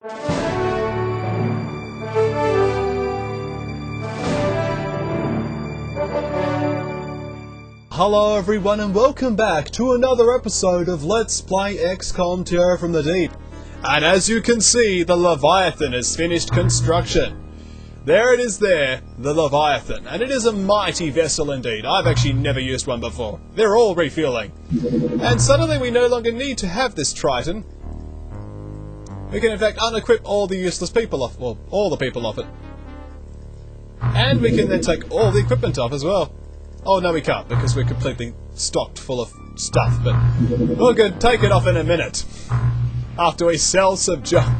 Hello everyone and welcome back to another episode of Let's Play XCOM Terror from the Deep. And as you can see, the Leviathan has finished construction. There it is there, the Leviathan, and it is a mighty vessel indeed. I've actually never used one before. They're all refueling. And suddenly we no longer need to have this Triton. We can in fact unequip all the useless people off, well, all the people off it. And we can then take all the equipment off as well. Oh no we can't, because we're completely stocked full of stuff, but we're going to take it off in a minute. After we sell some junk.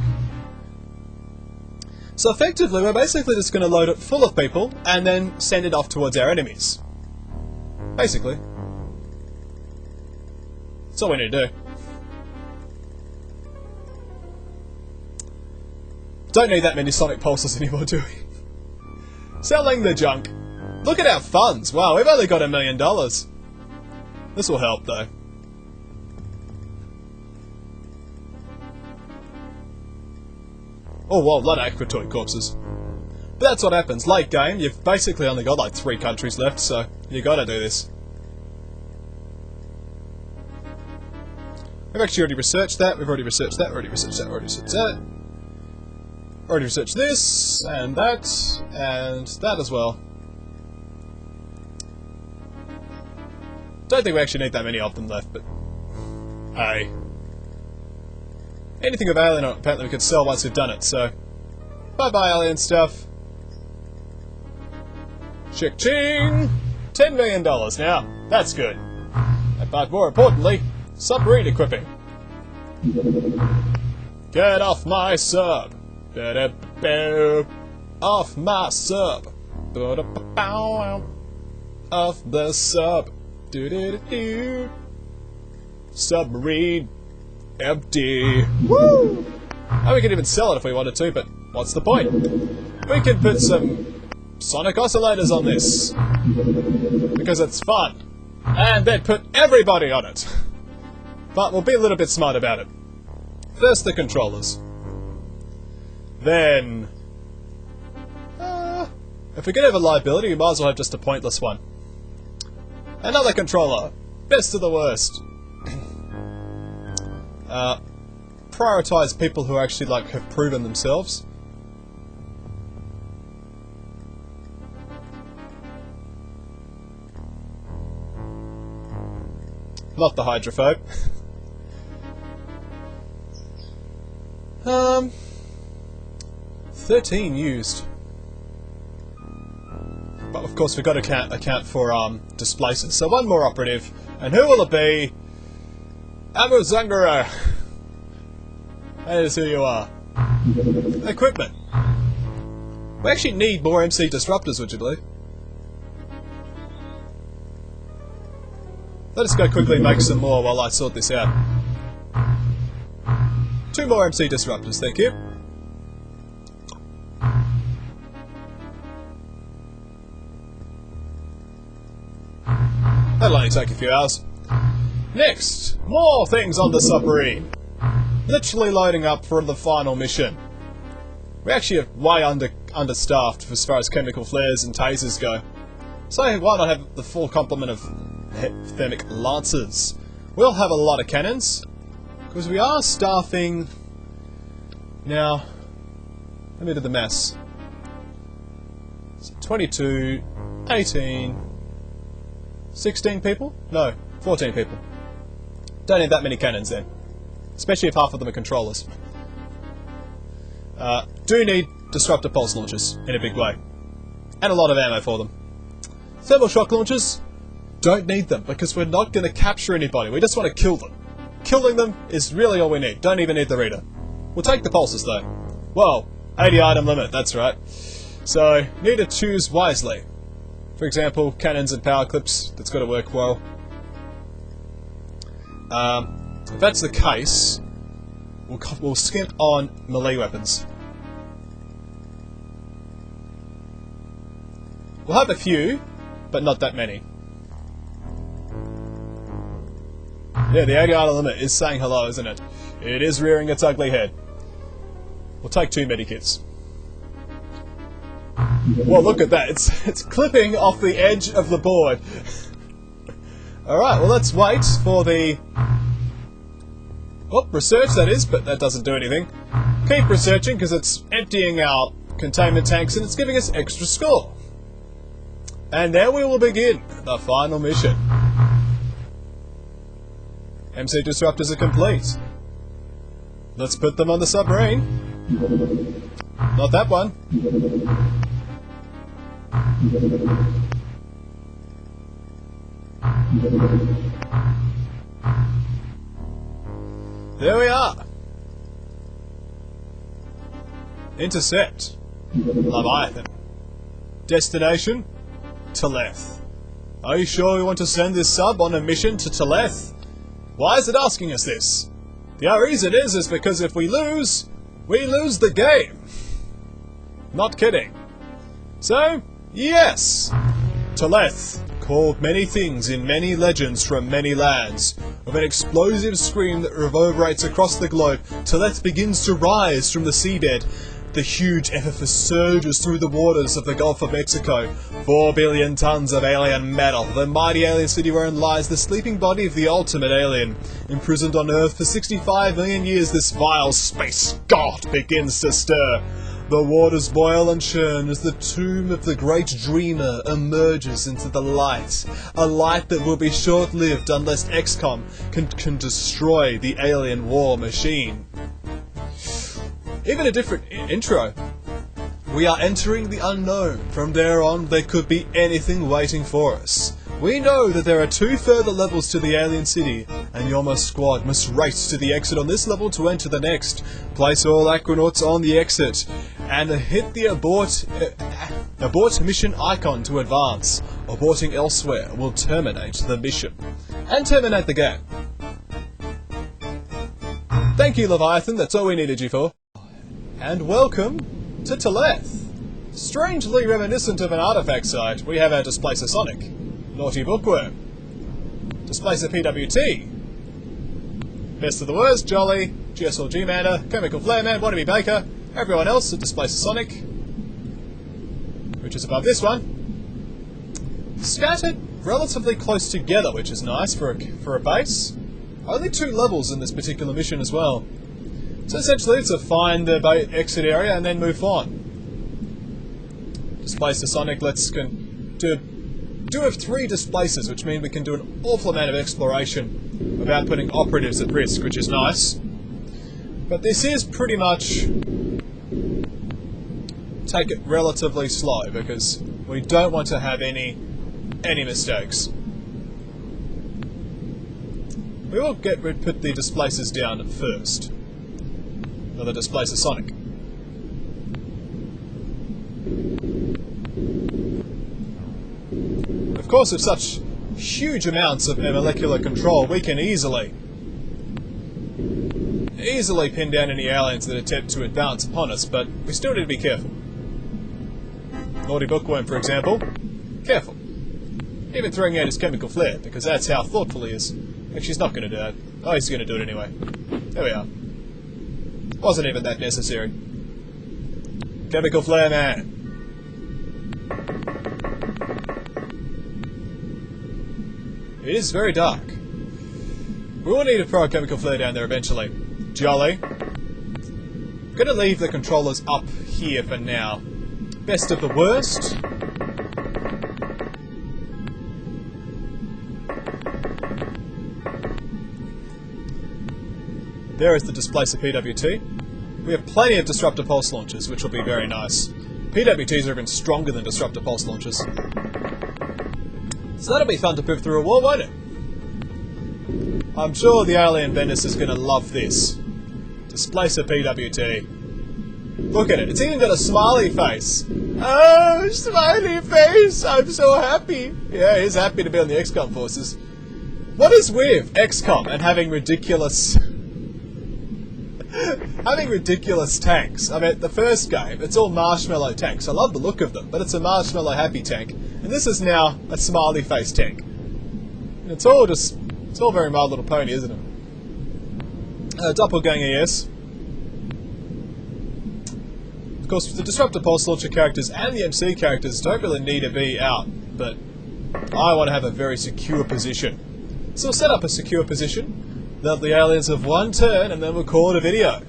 So effectively, we're basically just going to load it full of people, and then send it off towards our enemies. Basically. That's all we need to do. Don't need that many sonic pulses anymore, do we? Selling the junk. Look at our funds! Wow, we've only got $1 million. This will help, though. Oh, well, a lot of Aquatoid corpses. But that's what happens. Late game, you've basically only got like 3 countries left, so you gotta do this. We've actually already researched that, we've already researched that, already researched that, already researched that. Already researched this, and that as well. Don't think we actually need that many of them left, but hey. Anything with alien on it, apparently we could sell once we've done it, so bye-bye alien stuff. Chick-ching! $10 million now, that's good. But more importantly, submarine equipping. Get off my sub! Off my sub! Off the sub! Submarine empty. Woo! And we can even sell it if we wanted to, but what's the point? We can put some sonic oscillators on this because it's fun, and then put everybody on it. But we'll be a little bit smart about it. First the controllers. Then if we're gonna have a liability, we might as well have just a pointless one. Another controller. Best of the worst. Prioritize people who actually have proven themselves. Not the hydrophobe. 13 used. But of course we've got to account for displacers. So one more operative, and who will it be? Amuzangara. That is who you are. Equipment. We actually need more MC disruptors, would you believe? Let us go quickly make some more while I sort this out. 2 more MC disruptors, thank you. That'll only take a few hours. Next, more things on the submarine. Literally loading up for the final mission. We actually are way understaffed as far as chemical flares and tasers go. So why not have the full complement of thermic lancers? We'll have a lot of cannons, because we are staffing... Now, let me do the maths. So 22, 18, 16 people? No, 14 people. Don't need that many cannons then. Especially if half of them are controllers. Do need disruptor pulse launchers in a big way. And a lot of ammo for them. Thermal shock launchers, don't need them because we're not going to capture anybody. We just want to kill them. Killing them is really all we need. Don't even need the reader. We'll take the pulses though. Whoa, 80 item limit, that's right. So, need to choose wisely. For example, cannons and power clips, that's got to work well. If that's the case, we'll skimp on melee weapons. We'll have a few, but not that many. Yeah, the 80 item limit is saying hello, isn't it? It is rearing its ugly head. We'll take 2 medikits. Well, look at that. It's clipping off the edge of the board. Alright, well let's wait for the... Oh, research that is, but that doesn't do anything. Keep researching because it's emptying our containment tanks and it's giving us extra score. And there we will begin the final mission. MC disruptors are complete. Let's put them on the submarine. Not that one. There we are. Intercept. Leviathan. Destination? Teleth. Are you sure we want to send this sub on a mission to Teleth? Why is it asking us this? The reason is because if we lose the game. Not kidding. So, yes. Teleth, called many things in many legends from many lands. With an explosive scream that reverberates across the globe, Teleth begins to rise from the seabed. The huge edifice surges through the waters of the Gulf of Mexico. 4 billion tons of alien metal, the mighty alien city wherein lies the sleeping body of the ultimate alien. Imprisoned on Earth for 65 million years, this vile space god begins to stir. The waters boil and churn as the tomb of the great dreamer emerges into the light. A light that will be short-lived unless XCOM can destroy the alien war machine. Even a different intro. We are entering the unknown. From there on, there could be anything waiting for us. We know that there are 2 further levels to the alien city, and Yoma's squad must race to the exit on this level to enter the next. Place all Aquanauts on the exit, and hit the abort mission icon to advance. Aborting elsewhere will terminate the mission. And terminate the game. Thank you, Leviathan, that's all we needed you for. And welcome to Teleth. Strangely reminiscent of an artifact site, we have our Displacer Sonic, Naughty Bookworm, Displacer PWT, Best of the Worst, Jolly, GSL G-Mander, Chemical Flare Man, Wannabe Baker, everyone else at Displacer Sonic, which is above this one, scattered relatively close together, which is nice for a base. Only 2 levels in this particular mission as well. So essentially it's a find the exit area and then move on. Displacer Sonic, let's do have 3 displacers, which means we can do an awful amount of exploration without putting operatives at risk, which is nice. But this is pretty much take it relatively slow because we don't want to have any mistakes. We will put the displacers down at first. Or the Displacer Sonic. Of course, with such huge amounts of molecular control, we can easily pin down any aliens that attempt to advance upon us, but we still need to be careful. Naughty Bookworm, for example. Careful. Even throwing out his chemical flare, because that's how thoughtful he is. Actually, he's not going to do that. Oh, he's going to do it anyway. There we are. Wasn't even that necessary. Chemical Flare Man. It is very dark. We will need to throw a chemical flare down there eventually. Jolly. I'm gonna leave the controllers up here for now. Best of the Worst. There is the Displacer PWT. We have plenty of Disruptor Pulse launchers, which will be very nice. PWTs are even stronger than Disruptor Pulse launchers. So that'll be fun to put through a wall, won't it? I'm sure the Alien Venice is going to love this. Displacer PWT. Look at it, it's even got a smiley face. Oh, smiley face, I'm so happy. Yeah, he's happy to be on the XCOM forces. What is with XCOM and having ridiculous tanks? I mean, the first game, it's all marshmallow tanks. I love the look of them, but it's a marshmallow happy tank. And this is now a smiley face tank. And it's all very My Little Pony, isn't it? Doppelganger, yes. course, the Disruptor Pulse Launcher characters and the MC characters don't really need to be out, but I want to have a very secure position. So we'll set up a secure position, let the aliens have one turn, and then we'll call it a video.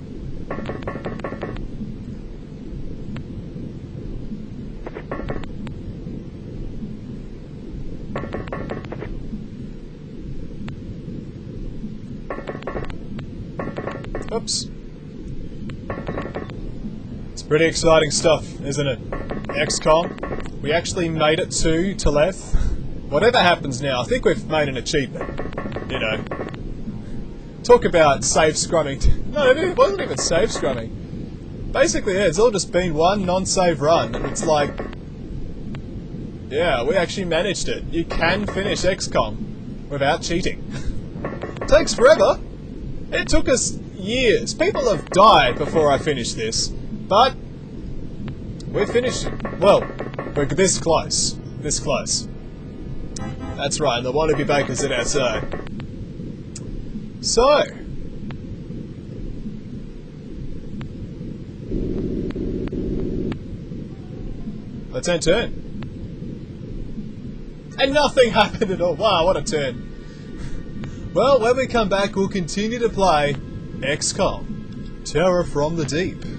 Oops. It's pretty exciting stuff, isn't it? XCOM. We actually made it to Teleth. Whatever happens now, I think we've made an achievement. You know. Talk about save scrumming. No, it wasn't even save scrumming. Basically, yeah, it's all just been one non-save run, and it's like... Yeah, we actually managed it. You can finish XCOM without cheating. Takes forever. It took us years. People have died before I finished this, but we finished it. Well, we're this close. This close. That's right, and the wannabe bakers at outside. So, let's end turn. And nothing happened at all. Wow, what a turn. Well, when we come back, we'll continue to play XCOM, Terror from the Deep.